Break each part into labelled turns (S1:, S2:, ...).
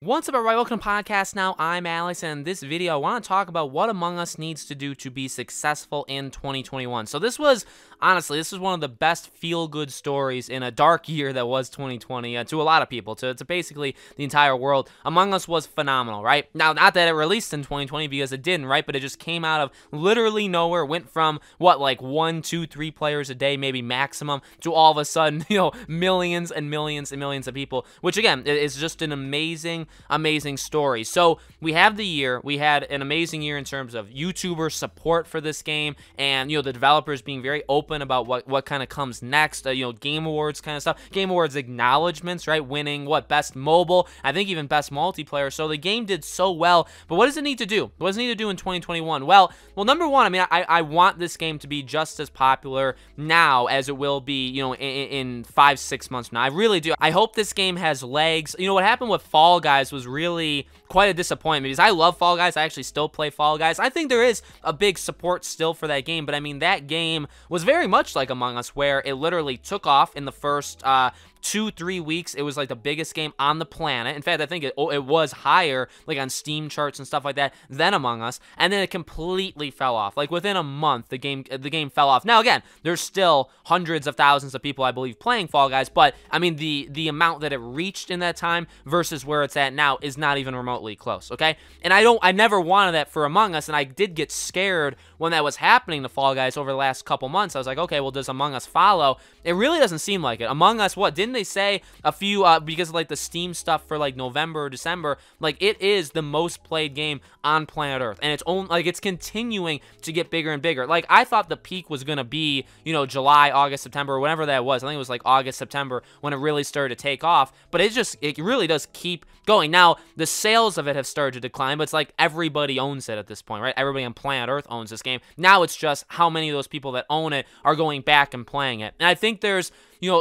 S1: What's up, everybody? Welcome to Podcast Now. I'm Alex, and in this video, I want to talk about what Among Us needs to do to be successful in 2021. So this was, honestly, this was one of the best feel-good stories in a dark year that was 2020 to a lot of people, to basically the entire world. Among Us was phenomenal, right? Now, not that it released in 2020 because it didn't, right? But it just came out of literally nowhere, went from, what, like 1, 2, 3 players a day, maybe maximum, to all of a sudden, millions and millions and millions of people, which, again, is just an amazing story. So we have the year. We had an amazing year in terms of YouTuber support for this game, and the developers being very open about what kind of comes next. Game Awards kind of stuff. Game Awards acknowledgments, right? Winning best mobile, I think even best multiplayer. So the game did so well. But what does it need to do? What does it need to do in 2021? Well, number one, I mean, I want this game to be just as popular now as it will be, in 5-6 months now. I really do. I hope this game has legs. What happened with Fall Guys was really quite a disappointment because I love Fall Guys. I actually still play Fall Guys. I think there is a big support still for that game, but I mean, that game was very much like Among Us, where it literally took off in the first 2-3 weeks. It was like the biggest game on the planet. In fact, I think it was higher, like on Steam charts and stuff like that, than Among Us. And then it completely fell off. Like within a month, the game fell off. Now again, there's still hundreds of thousands of people, I believe, playing Fall Guys. But I mean, the amount that it reached in that time versus where it's at now is not even remotely close. Okay, and I never wanted that for Among Us, and I did get scared when that was happening to Fall Guys over the last couple months. I was like, okay, well, does Among Us follow? It really doesn't seem like it. Among Us, what didn't they say a few because of like the Steam stuff for like November or December, like it is the most played game on planet Earth, and it's continuing to get bigger and bigger. Like I thought the peak was gonna be July, August, September, or whenever that was. I think it was like August, September when it really started to take off, but it really does keep going. Now the sales of it have started to decline, but it's like everybody owns it at this point, right? Everybody on planet Earth owns this game. Now it's just how many of those people that own it are going back and playing it, and I think there's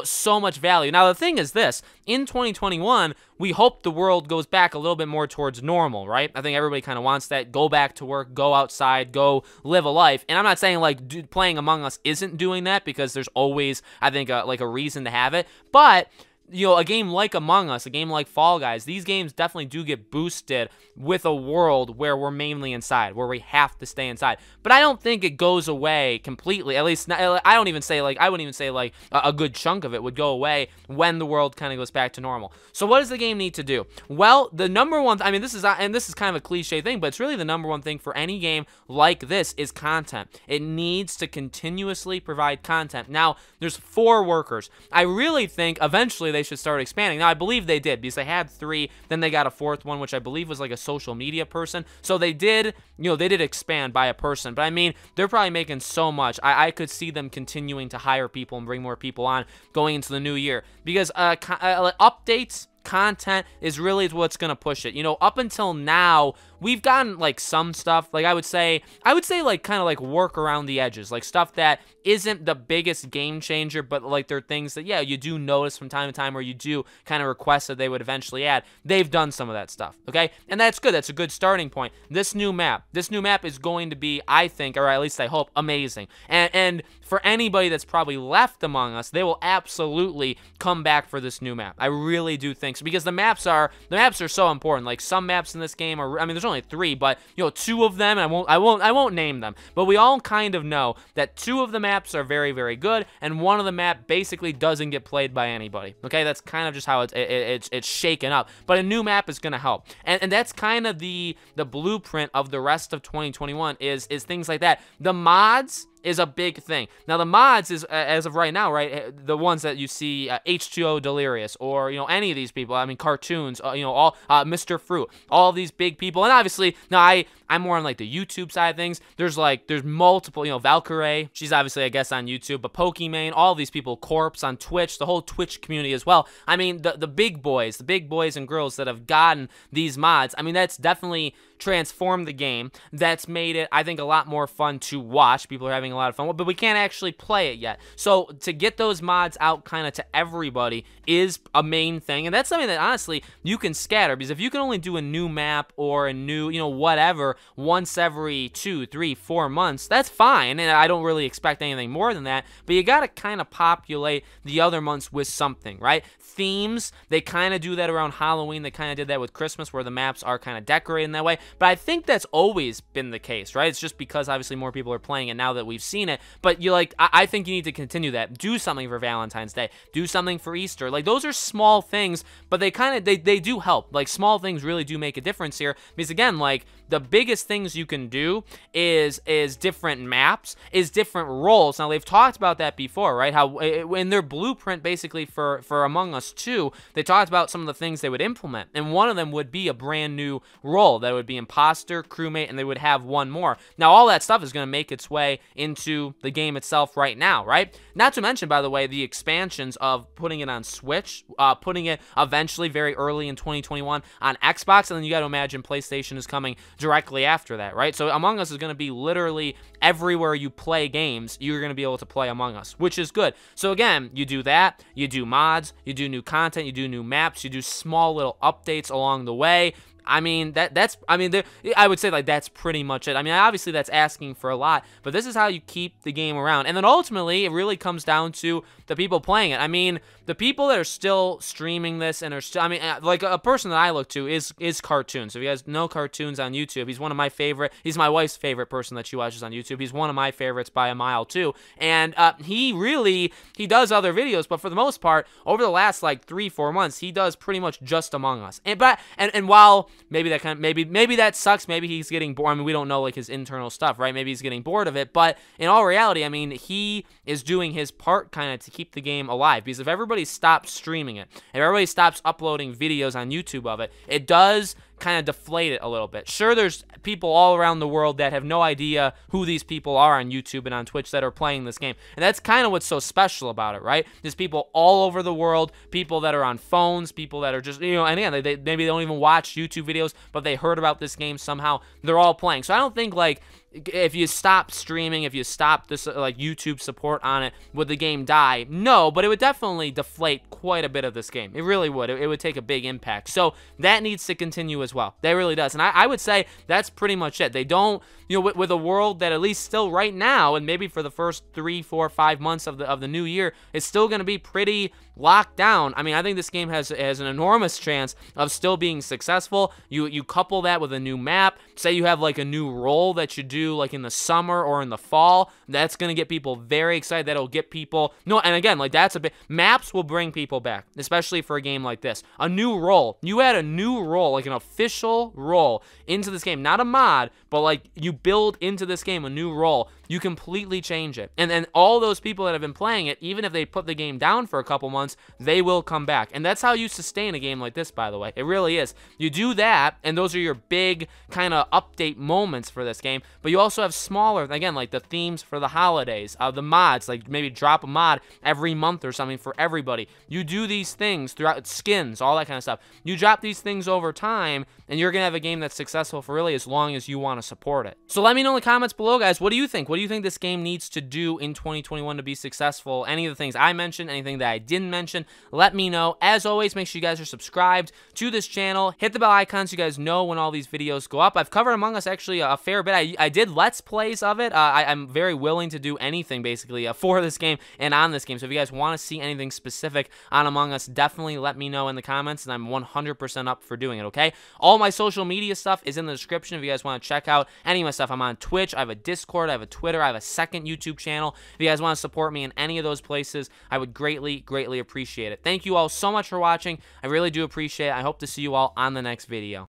S1: so much value. Now, the thing is this, in 2021, we hope the world goes back a little bit more towards normal, right? I think everybody kind of wants that. Go back to work, go outside, go live a life. And I'm not saying, like, playing Among Us isn't doing that, because there's always, I think, a reason to have it. But a game like Among Us, a game like Fall Guys, these games definitely do get boosted with a world where we're mainly inside, where we have to stay inside. But I don't think it goes away completely. At least, I wouldn't even say like a good chunk of it would go away when the world kind of goes back to normal. So what does the game need to do? Well, the number one, I mean, this is kind of a cliche thing, but it's really the number one thing for any game like this is content. It needs to continuously provide content. Now, there's 4 workers. I really think eventually they should start expanding. Now, I believe they did, because they had 3, then they got a 4th one, which I believe was like a social media person. So they did, they did expand by a person. But I mean, they're probably making so much. I could see them continuing to hire people and bring more people on going into the new year, because updates, content is really what's gonna push it. Up until now, we've gotten like some stuff, like I would say like kind of like work around the edges, like stuff that isn't the biggest game changer, but like there are things that, yeah, you do notice from time to time, or you do kind of request that they would eventually add. They've done some of that stuff, okay? And that's good. That's a good starting point. This new map is going to be, I think, or at least I hope, amazing. And for anybody that's probably left Among Us, they will absolutely come back for this new map. I really do think so, because the maps are so important. Like some maps in this game are, I mean, there's only 3, but 2 of them, and I won't name them, but we all kind of know that 2 of the maps are very, very good, and 1 of the map basically doesn't get played by anybody. Okay, that's kind of just how it's shaken up. But a new map is gonna help, and that's kind of the blueprint of the rest of 2021 is things like that. The mods is a big thing. Now, the mods is, as of right now, right, the ones that you see, H2O Delirious, or, any of these people, I mean, cartoons, all, Mr. Fruit, all of these big people, and obviously, now, I'm more on, like, the YouTube side of things. There's multiple, Valkyrie, she's obviously, I guess, on YouTube, but Pokimane, all of these people, Corpse on Twitch, the whole Twitch community as well. I mean, the big boys and girls that have gotten these mods, I mean, that's definitely transformed the game. That's made it, I think, a lot more fun to watch. People are having having a lot of fun with, but we can't actually play it yet. So to get those mods out kind of to everybody is a main thing, and that's something that honestly you can scatter, because if you can only do a new map or a new, you know, whatever, once every 2, 3, 4 months, that's fine, and I don't really expect anything more than that, but you gotta kind of populate the other months with something, right? Themes, they kind of do that around Halloween, they kind of did that with Christmas, where the maps are kind of decorated in that way, but I think that's always been the case, right? It's just because obviously more people are playing it now that we've seen it, but you like, I think you need to continue that. Do something for Valentine's Day, do something for Easter. Like, those are small things, but they kind of, they do help. Like, small things really do make a difference here, because again, like, the biggest things you can do is different maps, is different roles. Now, they've talked about that before, right? How in their blueprint, basically, for Among Us 2, they talked about some of the things they would implement, and one of them would be a brand new role that would be imposter, crewmate, and they would have one more. Now, all that stuff is going to make its way into the game itself right now, right? Not to mention, by the way, the expansions of putting it on Switch, putting it eventually very early in 2021 on Xbox, and then you got to imagine PlayStation is coming directly after that, right? So Among Us is going to be literally everywhere you play games, you're going to be able to play Among Us, which is good. So again, you do that, you do mods, you do new content, you do new maps, you do small little updates along the way. I mean, I would say, like, that's pretty much it. I mean, obviously that's asking for a lot, but this is how you keep the game around. And then ultimately, it really comes down to the people playing it. I mean, the people that are still streaming this and are still, I mean, like, a person that I look to is Cartoons. So if you guys know Cartoons on YouTube, he's one of my favorite, he's my wife's favorite person that she watches on YouTube. He's one of my favorites by a mile too. And he does other videos, but for the most part, over the last, like, 3-4 months, he does pretty much just Among Us. And while maybe that sucks, maybe he's getting bored. I mean, we don't know, like, his internal stuff, right? Maybe he's getting bored of it, but in all reality, I mean, he is doing his part kind of to keep the game alive, because if everybody stops streaming it, if everybody stops uploading videos on YouTube of it, it does kind of deflate it a little bit. Sure, there's people all around the world that have no idea who these people are on YouTube and on Twitch that are playing this game, and that's kind of what's so special about it, right? There's people all over the world, people that are on phones, people that are just, you know, and again, maybe they don't even watch YouTube videos, but they heard about this game somehow. They're all playing. So I don't think, like, if you stop streaming, if you stop this, like, YouTube support on it, would the game die? No, but it would definitely deflate quite a bit of this game. It really would. It would take a big impact. So that needs to continue as well. That really does. And I would say that's pretty much it. They don't, you know, with a world that at least still right now, and maybe for the first 3, 4, 5 months of the new year, is still going to be pretty locked down. I mean, I think this game has an enormous chance of still being successful. You couple that with a new map. Say you have, like, a new role that you do, like, in the summer or in the fall. That's going to get people very excited. That'll get people, no, and again, like, that's a bit, maps will bring people back, especially for a game like this. A new role. You add a new role, like an official role into this game, not a mod, but, like, you build into this game a new role. You completely change it. And then all those people that have been playing it, even if they put the game down for a couple months, they will come back. And that's how you sustain a game like this, by the way. It really is. You do that, and those are your big kind of update moments for this game. But you also have smaller, again, like the themes for the holidays, the mods, like maybe drop a mod every month or something for everybody. You do these things throughout, skins, all that kind of stuff. You drop these things over time, and you're going to have a game that's successful for really as long as you want to support it. So let me know in the comments below, guys. What do you think? What do you think this game needs to do in 2021 to be successful? Any of the things I mentioned, anything that I didn't mention, let me know. As always, make sure you guys are subscribed to this channel. Hit the bell icon so you guys know when all these videos go up. I've covered Among Us actually a fair bit. I did Let's Plays of it. I'm very willing to do anything, basically, for this game and on this game. So if you guys want to see anything specific on Among Us, definitely let me know in the comments, and I'm 100% up for doing it, okay? All my social media stuff is in the description if you guys want to check out any of my stuff. I'm on Twitch, I have a Discord, I have a Twitter, I have a second YouTube channel. If you guys want to support me in any of those places, I would greatly, greatly appreciate it. Thank you all so much for watching. I really do appreciate it. I hope to see you all on the next video.